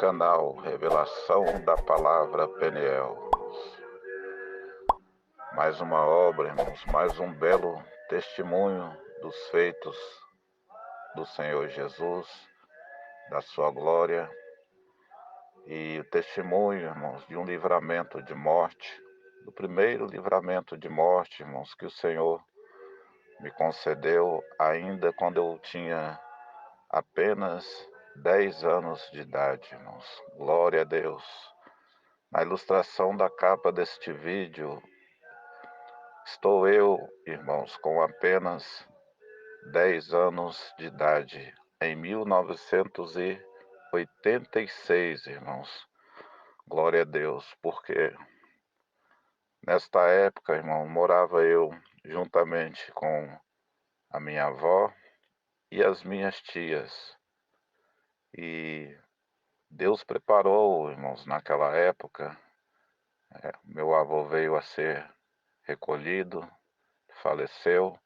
canal Revelação da Palavra Peniel. Mais uma obra, irmãos, mais um belo testemunho dos feitos do Senhor Jesus, da sua glória, e o testemunho, irmãos, de um livramento de morte, do primeiro livramento de morte, irmãos, que o Senhor me concedeu ainda quando eu tinha apenas 10 anos de idade, irmãos. Glória a Deus. Na ilustração da capa deste vídeo, estou eu, irmãos, com apenas 10 anos de idade, em 1986, irmãos. Glória a Deus, porque nesta época, irmão, morava eu juntamente com a minha avó e as minhas tias. E Deus preparou, irmãos, naquela época. Meu avô veio a ser recolhido, faleceu,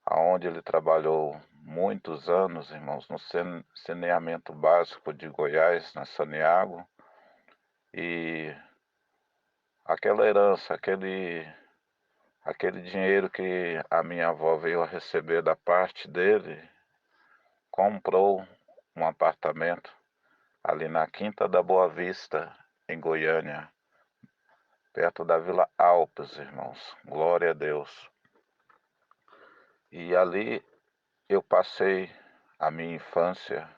aonde ele trabalhou muitos anos, irmãos, no saneamento básico de Goiás, na Saniago, e aquela herança, aquele dinheiro que a minha avó veio a receber da parte dele, comprou um apartamento ali na Quinta da Boa Vista, em Goiânia, perto da Vila Alpes, irmãos. Glória a Deus. E ali eu passei a minha infância,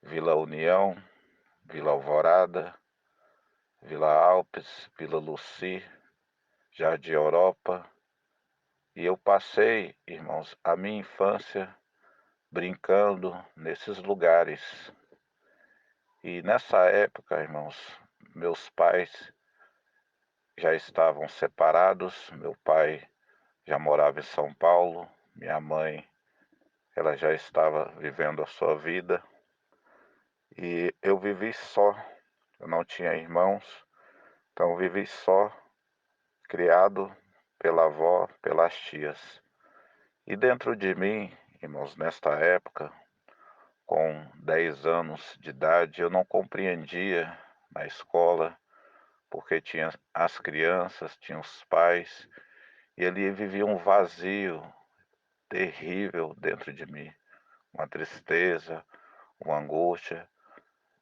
Vila União, Vila Alvorada, Vila Alpes, Vila Luci, Jardim Europa. E eu passei, irmãos, a minha infância brincando nesses lugares. E nessa época, irmãos, meus pais já estavam separados. Meu pai já morava em São Paulo, minha mãe, ela já estava vivendo a sua vida. E eu vivi só, eu não tinha irmãos, então eu vivi só, criado pela avó, pelas tias. E dentro de mim, irmãos, nesta época, com 10 anos de idade, eu não compreendia na escola, porque tinha as crianças, tinha os pais, e ali vivia um vazio terrível dentro de mim, uma tristeza, uma angústia.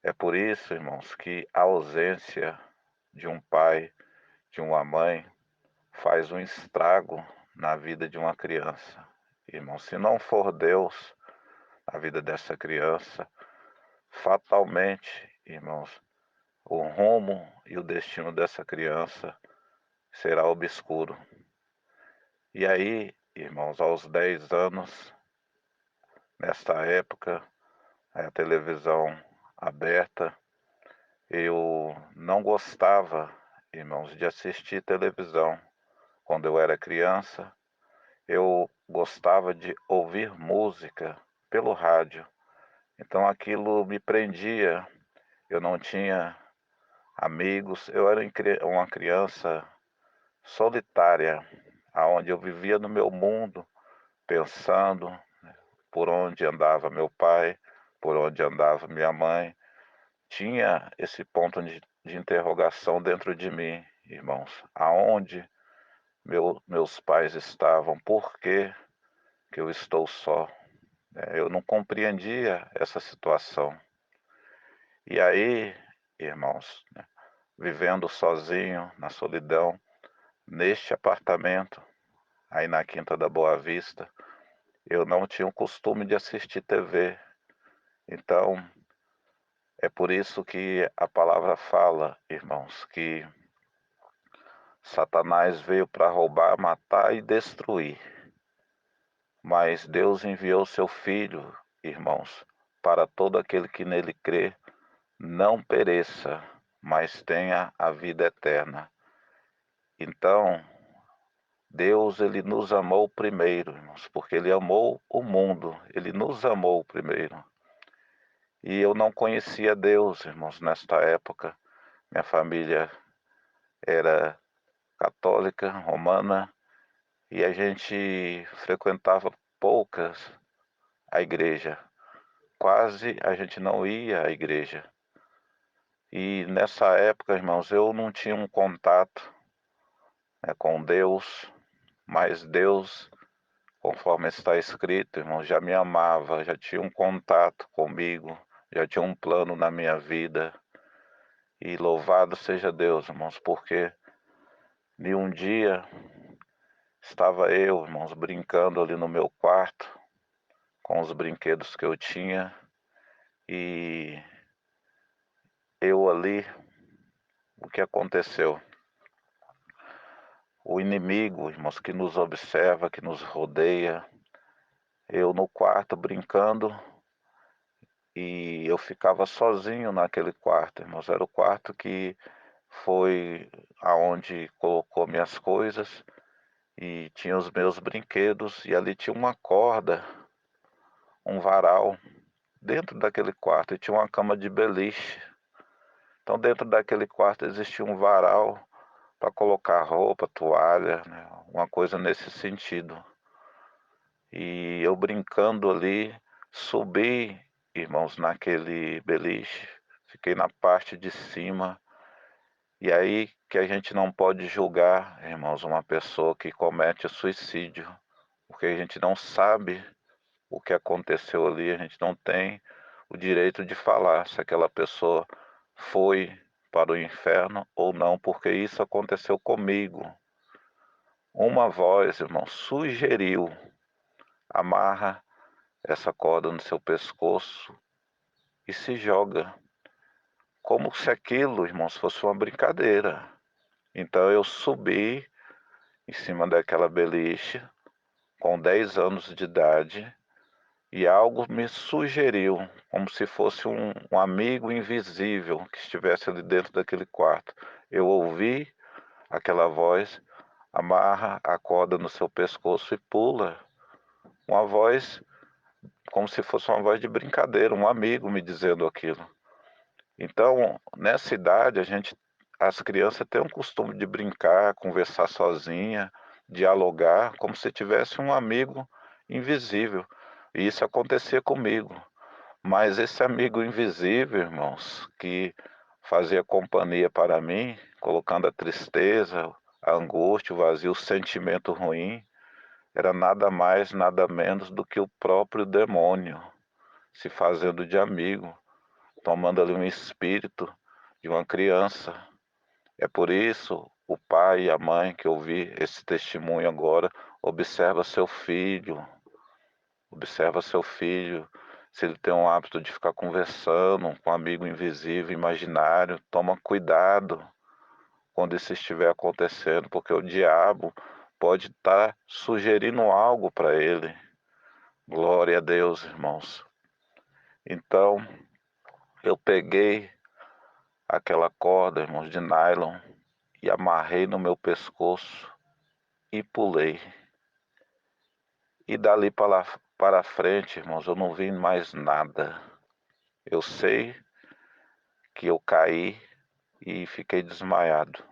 É por isso, irmãos, que a ausência de um pai, de uma mãe, faz um estrago na vida de uma criança. Irmão, se não for Deus na vida dessa criança, fatalmente, irmãos, o rumo e o destino dessa criança será obscuro. E aí, irmãos, aos 10 anos, nesta época, a televisão aberta, eu não gostava, irmãos, de assistir televisão. Quando eu era criança, eu gostava de ouvir música pelo rádio. Então aquilo me prendia. Eu não tinha amigos, eu era uma criança solitária, aonde eu vivia no meu mundo, pensando por onde andava meu pai, por onde andava minha mãe. Tinha esse ponto de interrogação dentro de mim, irmãos. Aonde meus pais estavam? Por que eu estou só? Eu não compreendia essa situação. E aí, irmãos, né, vivendo sozinho, na solidão, neste apartamento, aí na Quinta da Boa Vista, eu não tinha o costume de assistir TV. Então, é por isso que a palavra fala, irmãos, que Satanás veio para roubar, matar e destruir. Mas Deus enviou seu Filho, irmãos, para todo aquele que nele crê, não pereça, mas tenha a vida eterna. Então, Deus, ele nos amou primeiro, irmãos, porque ele amou o mundo, ele nos amou primeiro. E eu não conhecia Deus, irmãos, nesta época. Minha família era católica, romana, e a gente frequentava poucas a igreja. Quase a gente não ia à igreja. E nessa época, irmãos, eu não tinha um contato, né, com Deus, mas Deus, conforme está escrito, irmãos, já me amava, já tinha um contato comigo, já tinha um plano na minha vida. E louvado seja Deus, irmãos, porque de um dia estava eu, irmãos, brincando ali no meu quarto com os brinquedos que eu tinha e eu ali, o que aconteceu? O inimigo, irmãos, que nos observa, que nos rodeia, eu no quarto brincando e eu ficava sozinho naquele quarto, irmãos. Era o quarto que foi aonde colocou minhas coisas e tinha os meus brinquedos e ali tinha uma corda, um varal dentro daquele quarto e tinha uma cama de beliche. Então dentro daquele quarto existia um varal para colocar roupa, toalha, né, uma coisa nesse sentido. E eu brincando ali, subi, irmãos, naquele beliche, fiquei na parte de cima. E aí que a gente não pode julgar, irmãos, uma pessoa que comete suicídio, porque a gente não sabe o que aconteceu ali, a gente não tem o direito de falar se aquela pessoa foi para o inferno ou não, porque isso aconteceu comigo. Uma voz, irmão, sugeriu: amarra essa corda no seu pescoço e se joga. Como se aquilo, irmãos, fosse uma brincadeira. Então eu subi em cima daquela beliche com 10 anos de idade e algo me sugeriu, como se fosse um amigo invisível que estivesse ali dentro daquele quarto. Eu ouvi aquela voz: amarra a corda no seu pescoço e pula. Uma voz como se fosse uma voz de brincadeira, um amigo me dizendo aquilo. Então, nessa idade, as crianças têm um costume de brincar, conversar sozinha, dialogar, como se tivesse um amigo invisível. E isso acontecia comigo. Mas esse amigo invisível, irmãos, que fazia companhia para mim, colocando a tristeza, a angústia, o vazio, o sentimento ruim, era nada mais, nada menos do que o próprio demônio se fazendo de amigo, tomando ali um espírito de uma criança. É por isso o pai e a mãe que ouvi esse testemunho agora, observa seu filho, se ele tem um hábito de ficar conversando com um amigo invisível, imaginário, toma cuidado quando isso estiver acontecendo, porque o diabo pode estar sugerindo algo para ele. Glória a Deus, irmãos. Então, eu peguei aquela corda, irmãos, de nylon e amarrei no meu pescoço e pulei. E dali para frente, irmãos, eu não vi mais nada. Eu sei que eu caí e fiquei desmaiado.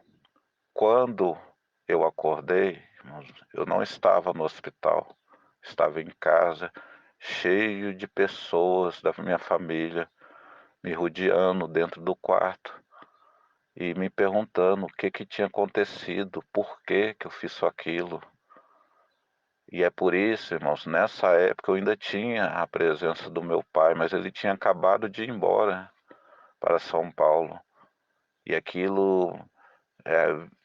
Quando eu acordei, irmãos, eu não estava no hospital, estava em casa, cheio de pessoas da minha família, me rodeando dentro do quarto e me perguntando o que que tinha acontecido, por que que eu fiz aquilo. E é por isso, irmãos, nessa época eu ainda tinha a presença do meu pai, mas ele tinha acabado de ir embora para São Paulo. E aquilo,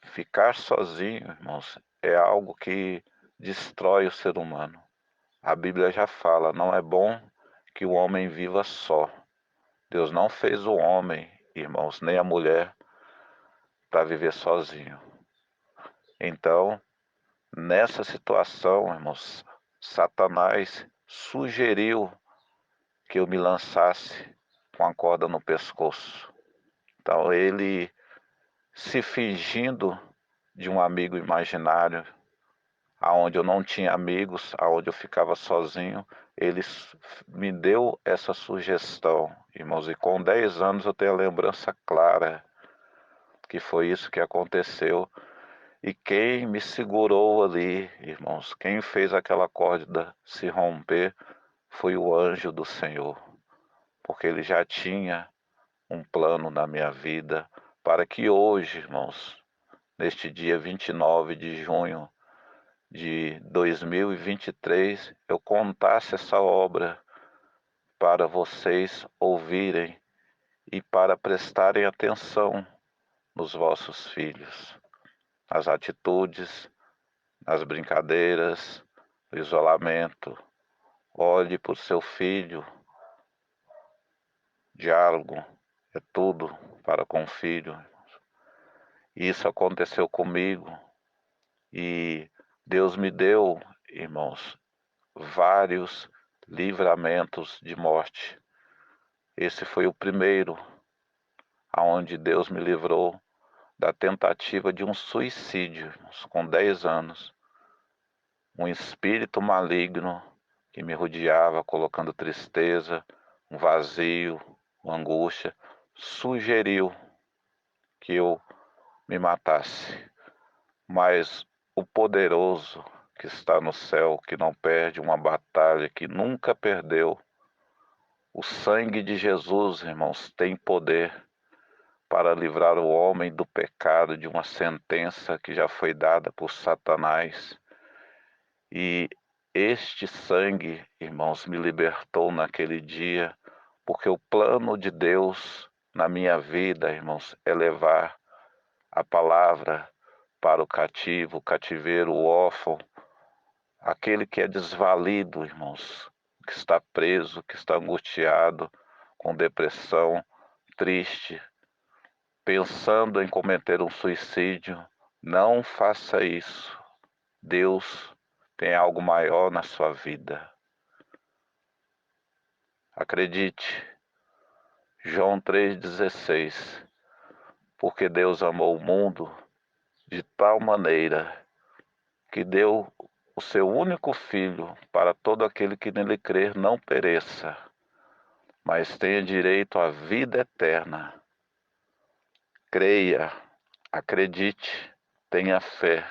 ficar sozinho, irmãos, é algo que destrói o ser humano. A Bíblia já fala, não é bom que o homem viva só. Deus não fez o homem, irmãos, nem a mulher para viver sozinho. Então, nessa situação, irmãos, Satanás sugeriu que eu me lançasse com a corda no pescoço. Então ele, se fingindo de um amigo imaginário, aonde eu não tinha amigos, aonde eu ficava sozinho, ele me deu essa sugestão, irmãos, e com 10 anos eu tenho a lembrança clara que foi isso que aconteceu. E quem me segurou ali, irmãos, quem fez aquela corda se romper foi o anjo do Senhor, porque ele já tinha um plano na minha vida para que hoje, irmãos, neste dia 29 de junho de 2023, eu contasse essa obra para vocês ouvirem e para prestarem atenção nos vossos filhos, nas atitudes, nas brincadeiras, no isolamento. Olhe para o seu filho, diálogo é tudo para com o filho. Isso aconteceu comigo e Deus me deu, irmãos, vários livramentos de morte. Esse foi o primeiro, aonde Deus me livrou da tentativa de um suicídio, irmãos, com 10 anos. Um espírito maligno que me rodeava, colocando tristeza, um vazio, uma angústia, sugeriu que eu me matasse. Mas o poderoso que está no céu, que não perde uma batalha, que nunca perdeu, o sangue de Jesus, irmãos, tem poder para livrar o homem do pecado, de uma sentença que já foi dada por Satanás. E este sangue, irmãos, me libertou naquele dia, porque o plano de Deus na minha vida, irmãos, é levar a palavra para o cativo, o cativeiro, o órfão, aquele que é desvalido, irmãos, que está preso, que está angustiado, com depressão, triste, pensando em cometer um suicídio. Não faça isso. Deus tem algo maior na sua vida. Acredite, João 3,16, porque Deus amou o mundo de tal maneira que deu o seu único Filho para todo aquele que nele crer não pereça, mas tenha direito à vida eterna. Creia, acredite, tenha fé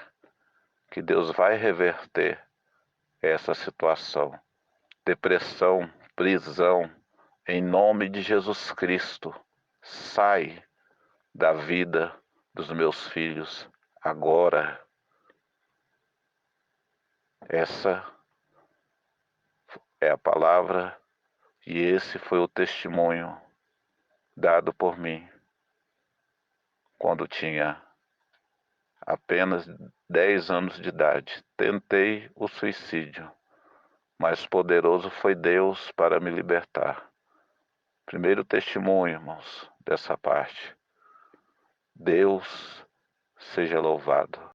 que Deus vai reverter essa situação. Depressão, prisão, em nome de Jesus Cristo, sai da vida dos meus filhos agora. Essa é a palavra e esse foi o testemunho dado por mim quando tinha apenas 10 anos de idade. Tentei o suicídio, mas poderoso foi Deus para me libertar. Primeiro testemunho, irmãos, dessa parte. Deus seja louvado.